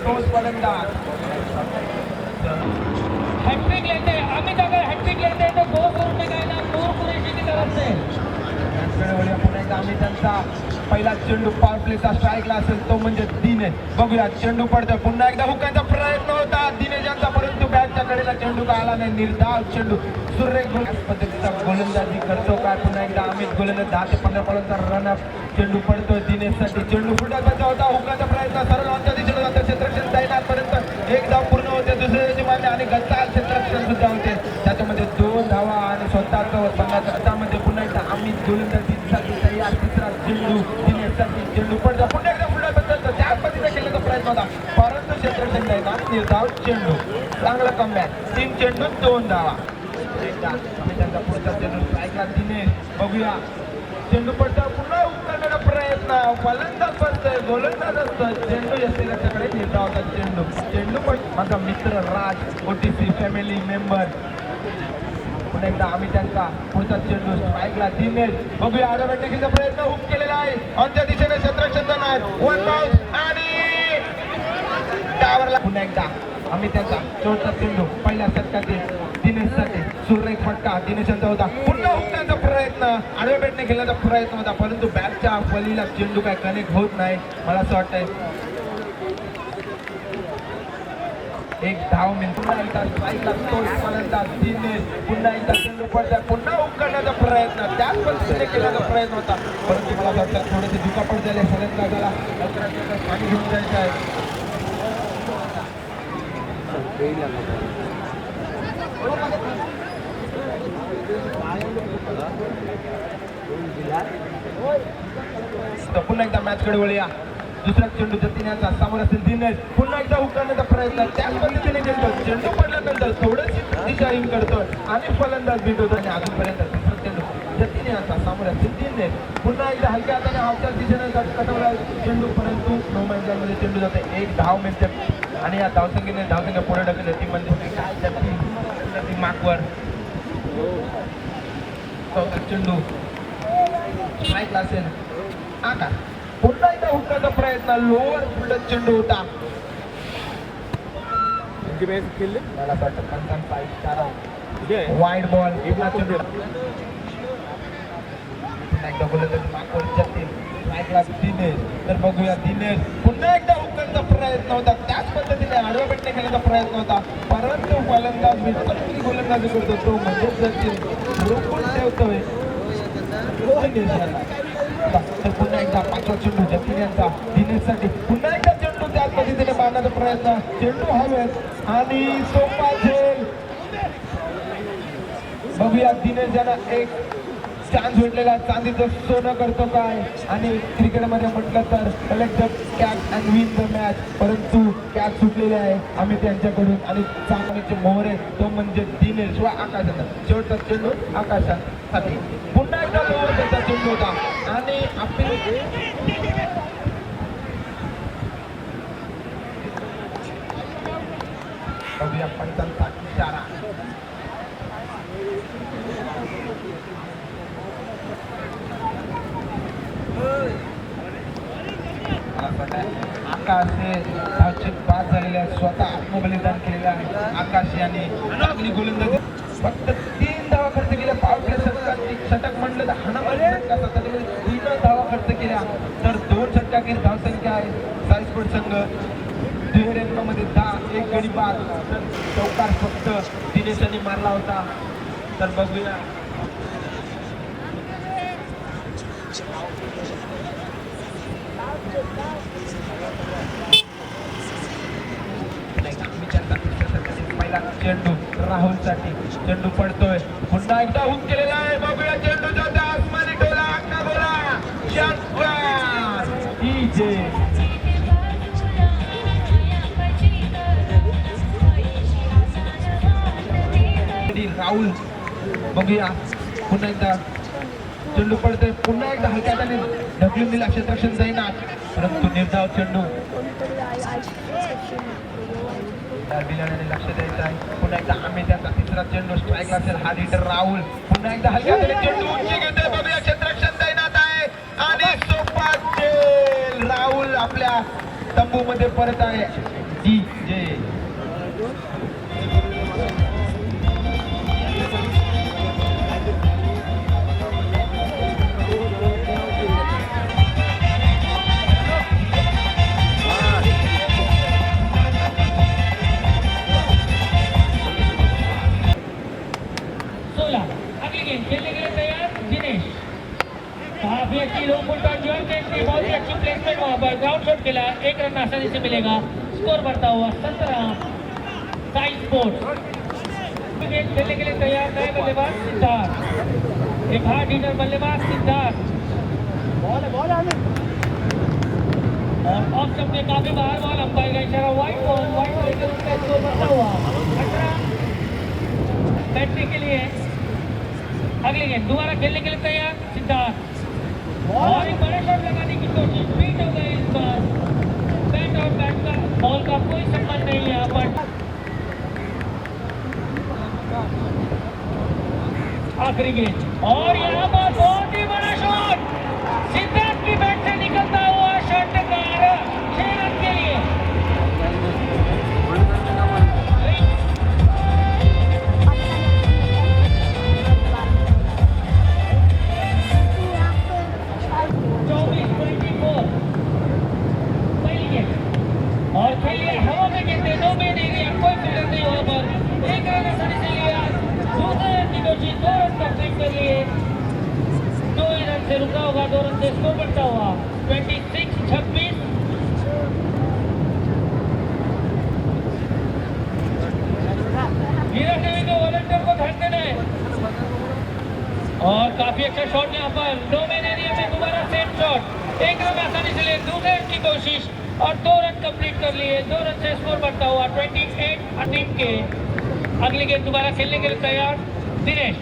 तोच फलंदाज हॅट्रिक लेते अमित अगर हॅट्रिक लेते तो गोल करून टाकायला दूर पुरेशी की तरफ से पुन्हा एकदा आम्ही त्यांचा पहिला चेंडू पॉवर प्लेचा स्ट्राईकला असेल तो म्हणजे दिनेश. बघूया चेंडू पडतोय पुन्हा एकदा हुकायचा प्रयत्न होता दिनेश यांचा, परंतु बॅटच्या कडेला चेंडू का आला नाही. निर्धाव चेंडू सुरेख पद्धतीचा गोलंदाजी करतो काय पुन्हा एकदा अमित गोलंदाज 10 ते 15 बॉलचा रनअप चेंडू पडतोय दिनेशसाठी. चेंडू फुटायचा होता हुकाचा प्रयत्न सरळ ऑनच्या दिशेने जातो क्षेत्ररक्षण जाईनापर्यंत एक धाव पूर्ण होते दुसऱ्या दिवशी मारले आणि गच्चा क्षेत्ररक्षण सुद्धा होते त्याच्यामध्ये 2 धावा आणि स्वतःचा 50 हातामध्ये पुन्हा एकदा अमित गोलंदाजीसाठी तयार. तिसरा चेंडू दिनेशसाठी चेंडू पडतो पुन्हा एकदा पुढे बदलतो त्या पद्धतीने खेळण्याचा प्रयत्न होता परंतु क्षेत्ररक्षण जाईना निर्धाव चेंडू. चांगला कमबॅक 3 चेंडू 2 धावा. एकदा आम्ही त्यांचा पुढचा चेंडू स्ट्राईकला दिनेश. बघूया चेंडू पडतो पुन्हा उचलण्याचा प्रयत्न फलंदाज पडतोय गोलंदाज असतं चेंडू यशस्वीकडे निर्धाव होता चेंडू. चेंडू पण माझा मित्र राज OTC फॅमिली मेंबर. पुन्हा एकदा आम्ही त्यांचा पुढचा चेंडू स्ट्राईकला दिनेश. बघूया आडव्या टेकीचा प्रयत्न हुक केलेला आहे ऑनच्या दिशेने क्षेत्ररक्षण जाणार 1 बाउन्स आणि टावरला. पुन्हा एकदा आम्ही त्यांचा शेवटचा चेंडू पहिल्या षटकातील दिनेशसाठी सुरेख फटका दिनेश यांचा होता पुन्हा हुकण्याचा प्रयत्न आडव्या बॅटने खेळण्याचा प्रयत्न होता परंतु बॅटच्या फलीला चेंडू काय कनेक्ट होत नाही. मला असं वाटतंय एक धाव मिळून पुन्हा एकदा स्ट्राईकला तोच फलंदाज दिनेश. पुन्हा एकदा चेंडू पडतात पुन्हा हुक करण्याचा प्रयत्न त्याच पद्धतीने केल्याचा प्रयत्न होता परंतु मला वाटतं थोडेसे दुखापट झाले फलंदाजाला पाणी घेऊन जायचं आहे. पुन्हा एकदा मॅच कडे वळूया. दुसरा चेंडू जतीन्याचा समोर असेल दिनेश. पुन्हा एकदा हुक करण्याचा प्रयत्न त्याच पद्धतीने खेळतो चेंडू पडल्यानंतर थोडीशी दिशाहीन करतोय आणि फलंदाज बीट होतो आणि अजूनपर्यंत तिसरा चेंडू जतीन्याचा समोर असेल दिनेश. पुन्हा एकदा हलक्या हाताने हाफच्या दिशेने कटवला चेंडू परंतु 9 मैदानामध्ये चेंडू जाते. एक धाव मिळते आणि या धावसंख्येने धावसंख्या पुढे ढकलली ती म्हणजे माकवर. चेंडू स्ट्राईकला असेल आकार पुन्हा एकदा हुकण्याचा प्रयत्न लोअर फुलट चेंडू होता. मला वाटतं 55 वाईड बॉल पुन्हा चेंडू पुन्हा एकदा गोलंदाजी मागवर जातील स्ट्राईकला दिनेश. तर बघूया दिनेश पुन्हा एकदा हुकण्याचा प्रयत्न होता त्याच पद्धतीने आडव्या बॅटने खेळण्याचा प्रयत्न होता परंतु फलंदाज विचारती गोलंदाजी करतो तो म्हणजे जातील रोखून ठेवतोय तर पुन्हा एकदा 5वा चेंडू जतीन यांचा दिनेशसाठी पुन्हा एकदा चेंडू त्याच पद्धतीने मारण्याचा प्रयत्न चेंडू हवेत आणि सोपा झेल. बघूया दिनेश यांना एक चान्स भेटलेला चांदीचं सोनं करतो काय आणि क्रिकेटमध्ये म्हटलं तर collect the catch and win the match परंतु कॅच सुटलेले आहे आम्ही त्यांच्याकडून आणि चांगलीचे मोहरे तो म्हणजे दिनेश व आकाशाचा शेवटचा चेंडू आकाशासाठी पुन्हा एकदा लोवर त्याचा चेंडू होता आणि आपली बघूया 55 इशारा. आकाश हे धावचीत बाद झालेले आहे स्वतः आत्मबलिदान केलेलं आहे आकाश यांनी चांगली गोलंदाजी फक्त 3 धावा खर्च केल्या पॉवर प्ले षटक म्हणलं तर हाणामारी त्याच्यामध्ये 3 धावा खर्च केल्या तर 2 षटकातील धावसंख्या आहे साईस्पोर्ट संघ दुहेरीमध्ये 10 एक गडी बाद तर चौकार फक्त दिनेश यांनी मारला होता. तर बघूया पहिला चेंडू राहुल साठी चेंडू पडतोय पुन्हा एकदा हुक केलेला आहे. बघूया चेंडू जातो आसमानी टोला अक्का बोला राहुल. बघूया पुन्हा एकदा चेंडू पडतोय पुन्हा एकदा हलक्या हाताने ढकलून दिला क्षेत्ररक्षण जाईना परंतु निर्धाव चेंडू बिलाने लक्ष द्यायचं आहे. पुन्हा एकदा आम्ही त्याचा तिसरा चेंडू स्ट्राईकला असेल हा हिटर राहुल पुन्हा एकदा हलक्या हाताने चेंडू उंची घेतोय. बघूया क्षेत्ररक्षण जाईनात आहे आणि सोपा चेल राहुल आपल्या तंबूमध्ये परत आहे. दिनेश काफी अच्छी लो फुल टर्न जॉइन थी, बहुत ही अच्छी प्लेसमेंट वहां पर, ग्राउंड शॉट खेला, एक रन आसानी से मिलेगा। स्कोर बढ़ता हुआ 17। साई स्पोर्ट्स गेंद खेलने के लिए तैयार है बल्लेबाज सिद्धार्थ, एक हार्ड हिटर बल्लेबाज सिद्धार्थ और ऑफ स्टंप के काफी बाहर बॉल, अंपायर का इशारा वाइड बॉल के उसका स्कोर बढ़ता हुआ 18। बैठने के लिए अगली गेंद दोबारा खेलने के लिए तैयार सिद्धार्थ और एक बड़ा शॉट लगाने की कोशिश, बीट हो गई इस बार। बैट और बैट का बॉल का कोई संबंध नहीं है यहाँ पर। आखिरी गेंद और यहाँ पर बहुत ही बड़ा शॉट, सिद्धार्थ की बैट से निकलता हुआ षटकार 6 रन के लिए। और खेलिए हवा में गेंदे, नो मेन एरिया, कोई फील्डर नहीं वहां पर, एक रन आसानी से लिया। दूसरे रन की कोशिश, 2 रन कंप्लीट कर लिए, 2 ही रन से रुका होगा, 2 रन से स्कोर बढ़ता हुआ 26-26। नीरज देवी को वॉलंटियर को ध्यान देना है और काफी अच्छा शॉट यहाँ पर, नो मेन एरिया में दोबारा सेम शॉट, एक रन आसानी से लिए, दूसरे रन की कोशिश और 2 रन कंप्लीट कर लिए, 2 रन से स्कोर बढ़ता हुआ 28 टीम के। अगली गेंद दोबारा खेलने के लिए तैयार दिनेश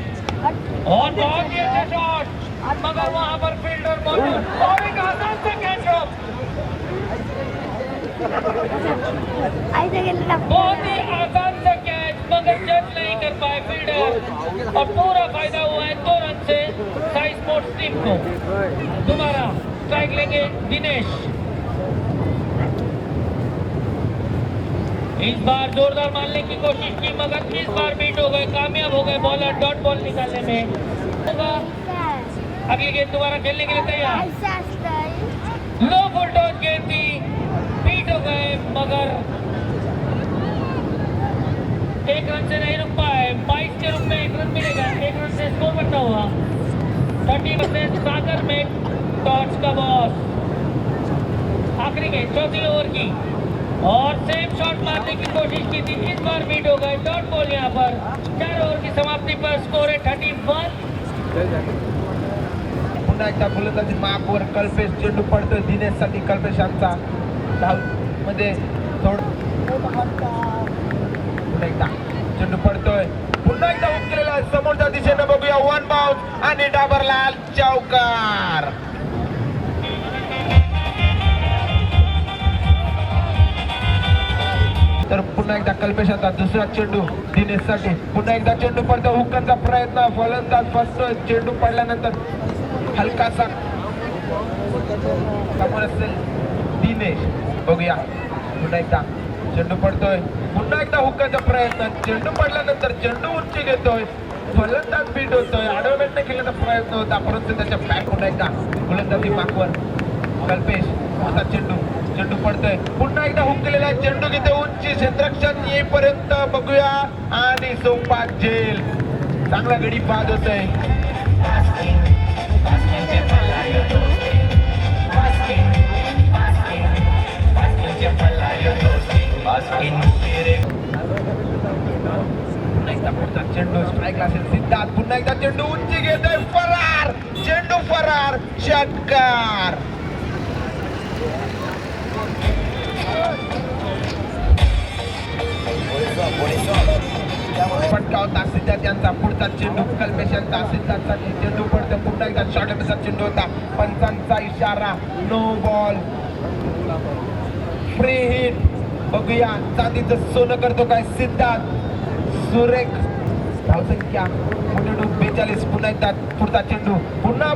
और बहुत ही अच्छा शॉट, मगर वहां पर फील्डर मौजूद और एक आसान से कैच ड्रॉप, बहुत ही आसान सा कैच, मगर जज नहीं कर पाए फील्डर और पूरा फायदा हुआ है 2 रन से साई स्पोर्ट्स टीम को। दोबारा स्ट्राइक लेंगे दिनेश, इस बार जोरदार मारने की कोशिश की, मगर इस बार बीट हो गए, कामयाब हो गए बॉलर डॉट बॉल निकालने में। अगली गेंद दोबारा खेलने के लिए तैयार, लो फुल टॉस गेंद थी, बीट हो गए, मगर 1 रन से नहीं रुक पाए। 22 के रूप में 1 रन मिलेगा, 1 रन से स्कोर बढ़ता हुआ 30% सागर में टॉस का बॉस। आखिरी गेंद चौथी ओवर की और सेम शॉट मारने की कोशिश की थी, इस बार बीट हो गए, डॉट बॉल यहाँ पर। 4 ओवर की समाप्ति पर स्कोर है 31। पुन्हा एकदा गोलंदाजी मार्कवर कल्पेश, चेंडू पडतोय दिनेशसाठी, कल्पेशांचा धाव मध्ये पुन्हा एकदा चेंडू पडतोय, पुन्हा एकदा हुक केलेला समोरच्या दिशेने, बघूया 1 बाउंस आणि डाबरलाल चौकार। तर पुन्हा एकदा कल्पेशांचा दुसरा चेंडू दिनेशसाठी, पुन्हा एकदा चेंडू पडतो, हुक्कांचा प्रयत्न, फलंदाज फसतोय, चेंडू पडल्यानंतर हलकासा समोर असेल दिनेश, बघूया पुन्हा एकदा चेंडू पडतोय, पुन्हा एकदा हुक्काचा प्रयत्न, चेंडू पडल्यानंतर चेंडू उंची घेतोय, फलंदाज बीट होतोय, आडवमेंट खेळण्याचा प्रयत्न होता, परंतु त्याच्या बॅट पुन्हा एकदा गोलंदाजी मार्कवर कल्पेश, आता चेंडू पडतोय, पुन्हा एकदा हुक केलेला चेंडू घेते उंची, क्षेत्ररक्षण येईपर्यंत बघूया आणि सोपा झेल, चांगला गडी बाद होतोय। पुन्हा एकदा पुढचा चेंडू स्ट्राईकला असेल सिद्धार्थ, पुन्हा एकदा चेंडू उंची घेतोय, फरार, चेंडू फरार, षटकार। फटकावता सिद्धार्थ यांचा पुढचा चेंडू कल्पेशांचा, सिद्धार्थसाठी चेंडू पडतो, पुन्हा एकदा शॉर्टचा चेंडू होता, पंचांचा इशारा, नो बॉल, फ्री हिट, बघूया चांदीचं सोनं करतो काय सिद्धार्थ, सुरेख धावसंख्या 42, पुन्हा एकदा पुढचा चेंडू, पुन्हा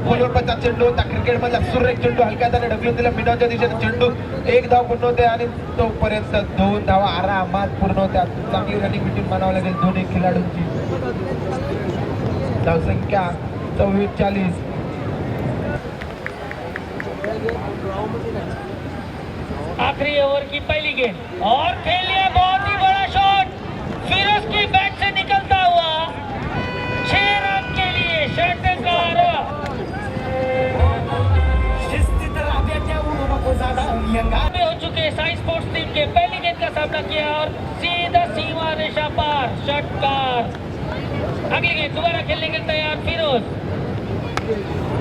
गोलवरचा चेंडू होता, क्रिकेट मधला सुरेख चेंडू, हलक्या हाताने ढकलून दिला मिनाच्या दिशेने, चेंडू 1 धाव पूर्ण होते आणि तोपर्यंत 2 धावा आरामात पूर्ण होत्या। चांगली रनिंग बिटवीन म्हणावं लागेल दोन्ही खेळाडूंची, धावसंख्या 44। आखिरी ओवर की पहली गेंद और खेल लिया, बहुत ही बड़ा शॉट, फिरोज की बैट से निकलता हुआ 6 रन के लिए षटकार। सामना किया और सीधा सीमा रेखा पार षटकार। अगली गेंद दोबारा खेलने के लिए तैयार फिरोज,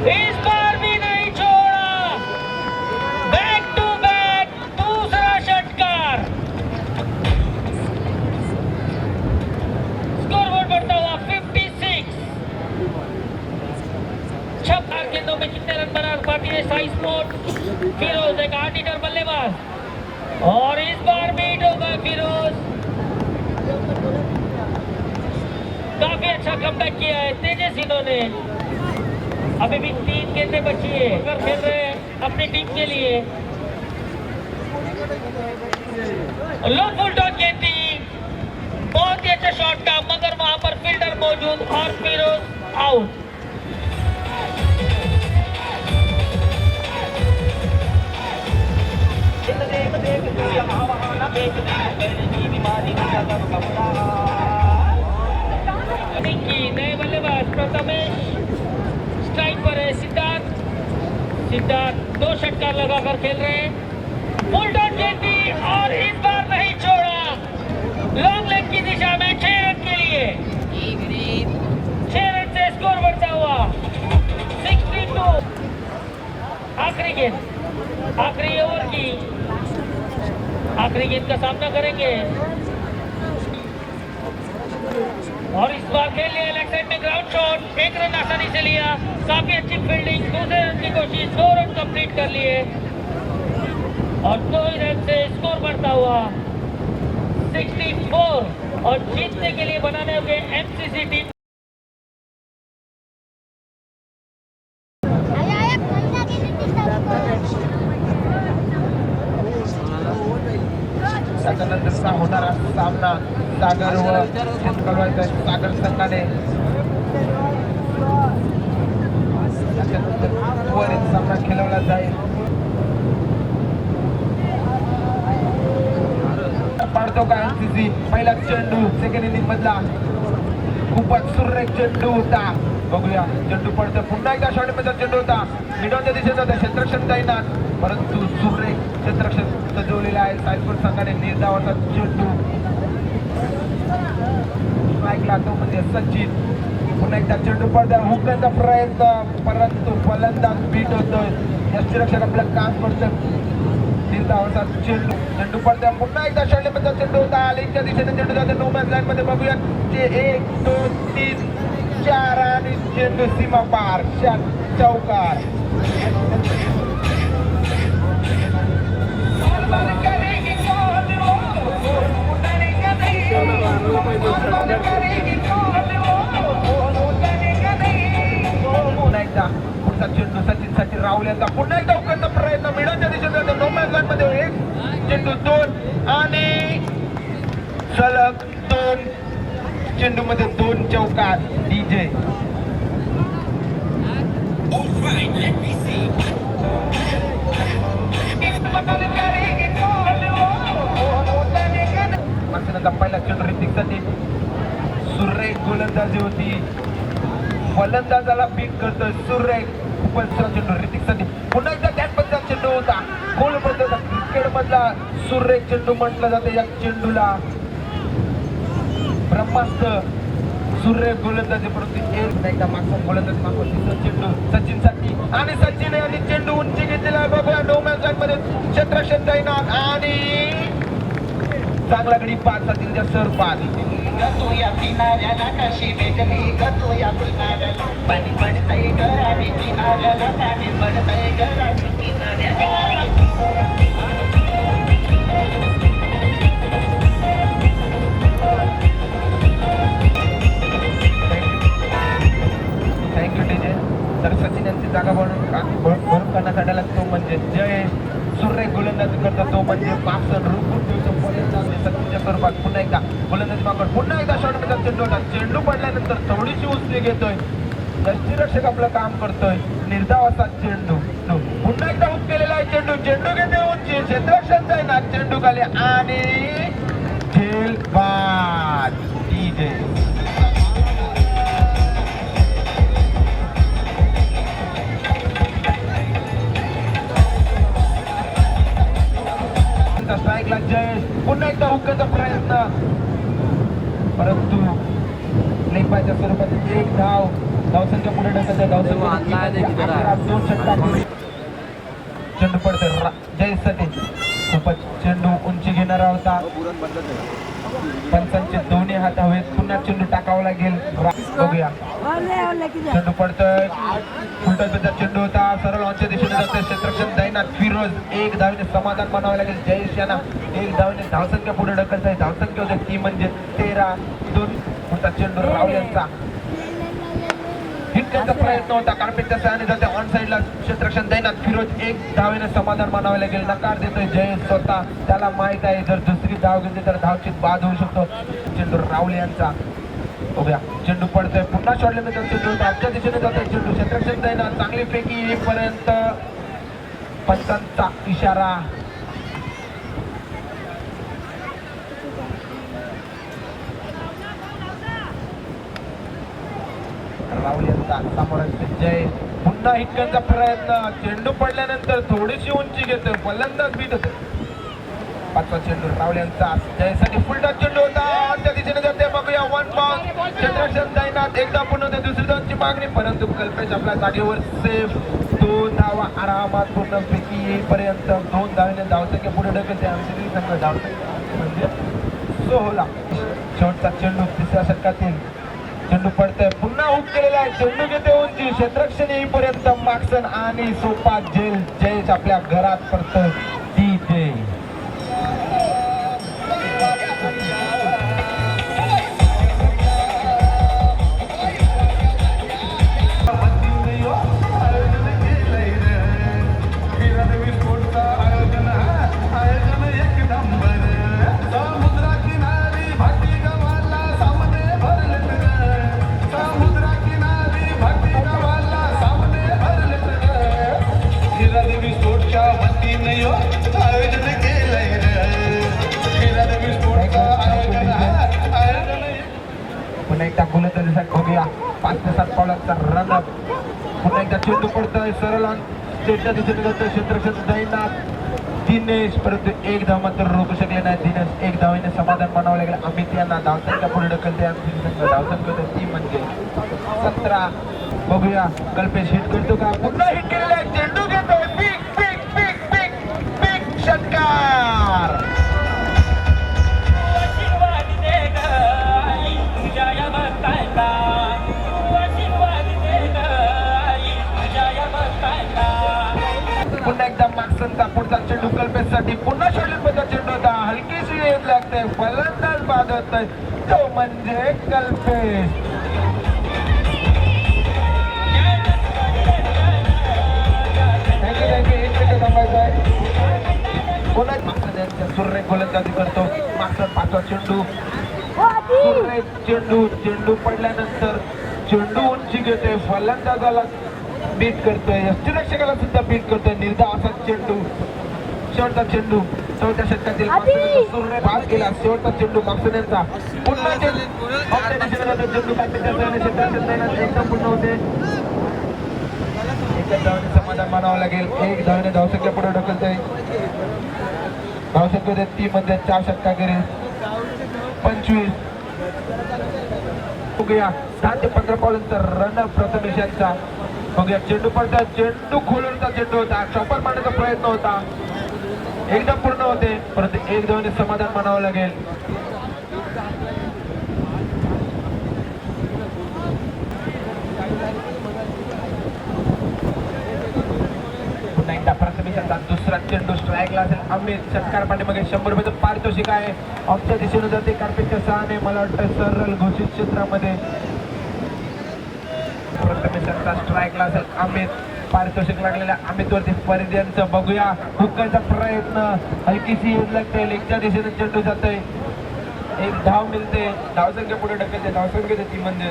इस बार भी नहीं छोड़ा, बैक टू बैक दूसरा षटकार। स्कोरबोर्ड बढ़ता हुआ 56। 56 गेंदों में कितने रन बना पाती है साई स्पोर्ट। फिरोज एक 8 मीटर बल्लेबाज और इस बार बीट होगा फिरोज। काफी अच्छा कमबैक किया है तेजस इन्होंने। अभी भी 3 गेंदें बची है, अगर खेल रहे हैं अपनी टीम के लिए। लो फुल टॉस गेंद थी, बहुत ही अच्छा शॉट था मगर वहां पर फील्डर मौजूद और फिरोज आउट। नए बल्लेबाज प्रथमेश स्ट्राइक पर है। सिद्धार्थ 2 षटकार लगाकर खेल रहे हैं। फुल टॉस गेंद और इस बार नहीं छोड़ा, लॉन्ग लेग की दिशा में 6 रन के लिए। 6 रन से स्कोर बढ़ता हुआ 62। आखिरी गेंद, आखिरी ओवर की आखिरी गेंद का सामना करेंगे और इस बार खेल लिया लेग साइड में ग्राउंड शॉट। 1 रन आसानी से लिया, काफी अच्छी फील्डिंग। दूसरे रन की कोशिश, 2 रन कंप्लीट कर लिए और 2 रन से स्कोर बढ़ता हुआ 64 और जीतने के लिए बनाने होंगे एमसीसी टीम। त्याच्यानंतरचा होणारा सामना सागर व कळवायचा सागर संघाने त्याच्यानंतर वरील सामना खेळवला जाईल। पाडतो का एमसीसी पहिला चेंडू सेकंड इनिंग मधला खूपच सुरेख चेंडू होता। बघूया चेंडू पडतो, पुन्हा एकदा शॉर्ट मध्ये चेंडू होता, मिडॉनच्या दिशेत होता, क्षेत्ररक्षण जाईना परंतु सुरेख क्षेत्ररक्षण सजवलेला आहे सायपूर संघाने। निर्धावाचा चेंडू ऐकला तो म्हणजे सचिन, पुन्हा एकदा चेंडू पडतो, हुकण्याचा प्रयत्न परंतु फलंदाज बीट होतोय। यष्टीरक्षक आपलं काम करतं। निर्धावाचा चेंडू चेंडू पडतो, पुन्हा एकदा शॉर्ट मध्ये चेंडू होता, लेगच्या दिशेने चेंडू जातो नो मॅच लाईन मध्ये। बघूया जे 1 2 3 4 आणि चेंडू सीमा पार चौकार। पुन्हा एकदा पुढचा चेंडू सचिनसाठी राहुल यांचा, पुन्हा एकदा उकळचा प्रयत्न मिडॉनच्या दिशेने जातो नो मॅच लाईन मध्ये। 1 चेंडू 2 आणि सलग 2 चेंडू मध्ये 2 चौकार। डीजे पहिला चेंडू ऋतिकसाठी सुरेख गोलंदाजी होती, फलंदाजाला बीट करतोय सुरेख। खूपच चेंडू ऋतिकसाठी, पुन्हा एकदा त्याच पद्धतीचा चेंडू होता, गोल पद्धतीचा क्रिकेट मधला सुरेख चेंडू म्हटलं जातं या चेंडूला। ब्रह्मास्त्र सुरेख गोलंदाजी परंतु एकदा मागचा गोलंदाज मागून चेंडू सचिनसाठी आणि सचिन आणि चेंडू उंची घेतलेला बघूया नो मॅच लाईन मध्ये। क्षेत्ररक्षण जाईना आणि चांगला गडी 5 साथीच्या सर 5 तू या किनाऱ्याला कशी भेटली ग, तू या किनाऱ्याला पाणी पडतंय घरावी किनाऱ्याला, पाणी पडतंय घरावी किनाऱ्याला। Thank you DJ. तर सचिन यांची जागा भरून करण्यासाठी तो म्हणजे जय सुरेख गोलंदाजी करतो, तो म्हणजे पासन रुकून ठेवतो फलंदाज सचिनच्या स्वरूपात। पुन्हा एकदा गोलंदाजी मागून पुन्हा एकदा शॉर्ट मध्ये चेंडू होता, चेंडू पडल्यानंतर थोडीशी उचली घेतोय, यष्टीरक्षक आपलं काम करतोय। निर्धावाचा चेंडू पुन्हा एकदा हुक केलेला आहे चेंडू, चेंडू घेते उंची, क्षेत्ररक्षण जाईना चेंडू खाली आणि खेळ बाद। डीजे स्ट्राईकला जयेश, पुन्हा एकदा ढकलते दोन षटकार. चेंडू पडतोय जय सटे. खूपच चेंडू उंची घेणारा होता. पंचांचे दोन्ही हात हवेत. पुन्हा चेंडू टाकावा लागेल. बघूया चेंडू पडतोय. फुलटॉसचा चेंडू होता. सरळ ऑनच्या दिशेने जातोय. क्षेत्ररक्षण दैनाथ फिरोज. एक धावेने समाधान मानावं लागेल. जयेश यांना एक धावेने धावसंख्या पुढे ढकलत आहे. धावसंख्या होते ती म्हणजे 13-2. पुढचा चेंडू राहुल यांचा. हिटचा प्रयत्न होता. कार्पेटच्या सहाय्याने जाते ऑन साईडला. क्षेत्ररक्षण दैनाथ फिरोज. एक धावेने समाधान मानावे लागेल. नकार देतोय जयेश स्वतः. त्याला माहित आहे जर दुसरी धाव घेतली तर धावची बाद होऊ शकतो. चेंडू राहुल यांचा. बघूया चेंडू पडतोय. पुन्हा सोडल्यानंतर चेंडू आजच्या दिशेने जातोय. चेंडू क्षेत्ररक्षण दैनाथ चांगली फेकी येईपर्यंत पंचांचा इशारा. राहुल यांचा समोर जय. पुन्हा हिटचा प्रयत्न. चेंडू पडल्यानंतर थोडीशी उंची घेतोय. फलंदाज बीट होते. पाचवा चेंडू राहुल यांचा. जयसाठी फुलटॉस चेंडू होता. त्या दिशेने जाते. बघूया वन बॉल. क्षेत्ररक्षण दैनाथ एकदा पुन्हा होते. दुसरी धावची मागणी परंतु कल्पेश आपल्या जागेवर सेफ. 2 धावा आरामात पूर्ण पैकी येईपर्यंत 2 धावेने धावसंख्या पुढे ढकलते. आमची संघ धावसंख्या म्हणजे 16. शेवटचा चेंडू तिसऱ्या षटकातील. चेंडू पडतोय. पुन्हा हुक केलेला आहे. चेंडू घेते उंची. क्षेत्ररक्षण येईपर्यंत मार्क्सन आणि सोपा जेल. जयेश आपल्या घरात परतोय. DJ पुन्हा एकदा गोलंदाजीसाठी बघूया. 5 ते 7 पावलांचा रनअप. पुन्हा एकदा चेंडू पडतोय. सरळ स्टेटच्या दिशेने जातोय. क्षेत्ररक्षण दैनाथ दिनेश. परंतु एक धाव मात्र रोखू शकले नाही. दिनेश एक धावेने समाधान मानावं लागेल. अमित यांना धावसंख्या पुढे ढकलते. धावसंख्या होते ती म्हणजे 17. बघूया कल्पेश हिट करतो का. पुन्हा हिट केलेला आहे. चेंडू घेतोय. Big big big big big षटकार. पुन्हा एकदा मार्क्सनचा पुढचा चेंडू कल्पेशसाठी. पुन्हा शॉर्टलेटचा चेंडू होता. हलकीशी येत लागते. फलंदाज बाद होत आहे तो म्हणजे कल्पेश. पुन्हा मार्क्सन यांच्या सुरेख गोलंदाजी करतो. मार्क्सन 5वा चेंडू. सुरेख चेंडू पडल्यानंतर चेंडू उंची घेतोय. फलंदाजाला बीट करतोय. यष्टीरक्षकाला सुद्धा बीट करतोय. निर्धाव असा चेंडू. शेवटचा चेंडू 4थ्या षटकातील बाद केला. शेवटचा चेंडू मार्क्सन यांचा. पुन्हा चेंडू एकदम पूर्ण होते. एकच धावेने समाधान मानावं लागेल. एक धावेने धावसंख्या पुढे ढकलतोय. धावसंख्या होते ती मध्ये 4 षटकाखेरीज 25. बघूया 10 ते 15 पावलांचा रनअप प्रथमेश यांचा. बघूया चेंडू पडतात. चेंडू खोलूनचा चेंडू होता. चॉपर मारण्याचा प्रयत्न होता. एकदम पूर्ण होते परंतु एक धावेने समाधान मानावं लागेल. पुन्हा एकदा प्रथमेशांचा दुसरा चेंडू स्ट्राईकला असेल. अमित षटकार पाठीमागे 100 रुपयाचं पारितोषिक आहे. ऑफच्या दिशेने जाते. कार्पेटच्या सहाने मला वाटतं सरळ घोषित क्षेत्रामध्ये. प्रथमेशांचा स्ट्राईकला असेल. अमित पारितोषिक लागलेल्या अमितवरती फरीद यांचं. बघूया हुक्काचा प्रयत्न. हलकीशी येत लागते. लेगच्या दिशेने चेंडू जातोय. एक धाव मिळते. धावसंख्या पुढे ढकलते. धावसंख्या ती म्हणजे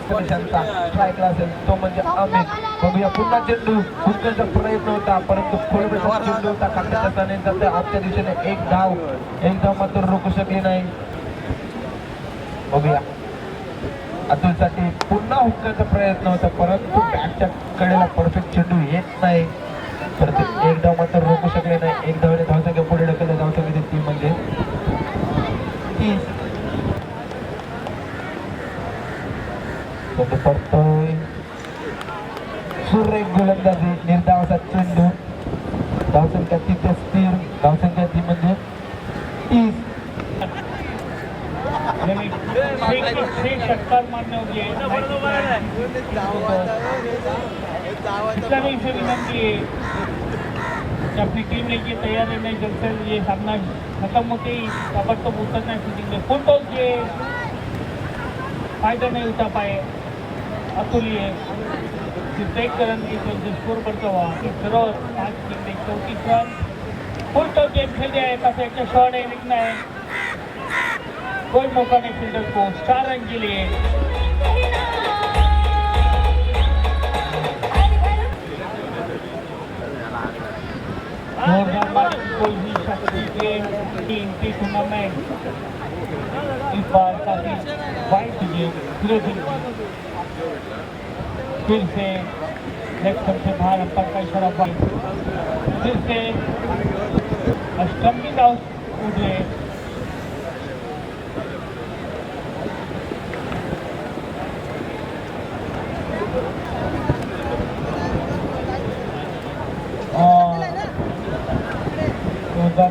स्ट्राईकला असेल तो म्हणजे अमित. बघूया पुन्हा चेंडू. हुक्काचा प्रयत्न होता परंतु खोलवेचा चेंडू होता. खात्याच्या सहाने जाते. ऑफच्या दिशेने एक धाव मात्र रोखू शकली नाही. बघूया अतुलसाठी पुन्हा हुक्काचा प्रयत्न होता परंतु बॅटच्या कडेला परफेक्ट चेंडू येत नाही. परंतु एक धाव मात्र रोखू शकले नाही. एक धावेने धावसंख्या पुढे ढकलल्या. धावसंख्या ती म्हणजे 30. चेंडू पडतोय सुरेख गोलंदाजी निर्धावाचा चेंडू धावसंख्या तिथे स्थिर धावसंख्या ती म्हणजे 30 षटकार मारने होगी से विनंती है कि अपनी टीम ने ये तैयारी नहीं जब से ये सामना खत्म होते ही ताबड़तोब उतरना है शूटिंग में फुल टॉस ये फायदा नहीं उठा पाए अतुल ये सिर्फ एक रन की जो स्कोर बढ़ता हुआ जरूर 5 टीम ने 34 रन फुल टॉस गेम खेल दिया है काफी अच्छा शॉट है लिखना है कोई मौका नहीं फील्डर को 4 रन के लिए कोई भी शक्ति गेम टीम की टूर्नामेंट इस बार काफी वाइट गेम फिर से लेफ्ट से बाहर अंपायर का इशारा फिर से स्टंपिंग आउट उठ गए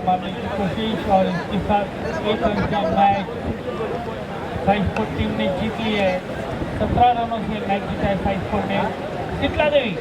मारने की कोशिश और इसके साथ एक रन का मैच साइस्पोर्ट टीम ने जीत ली है 17 रनों से मैच जीता है साइस्पोर्ट ने शीतला देवी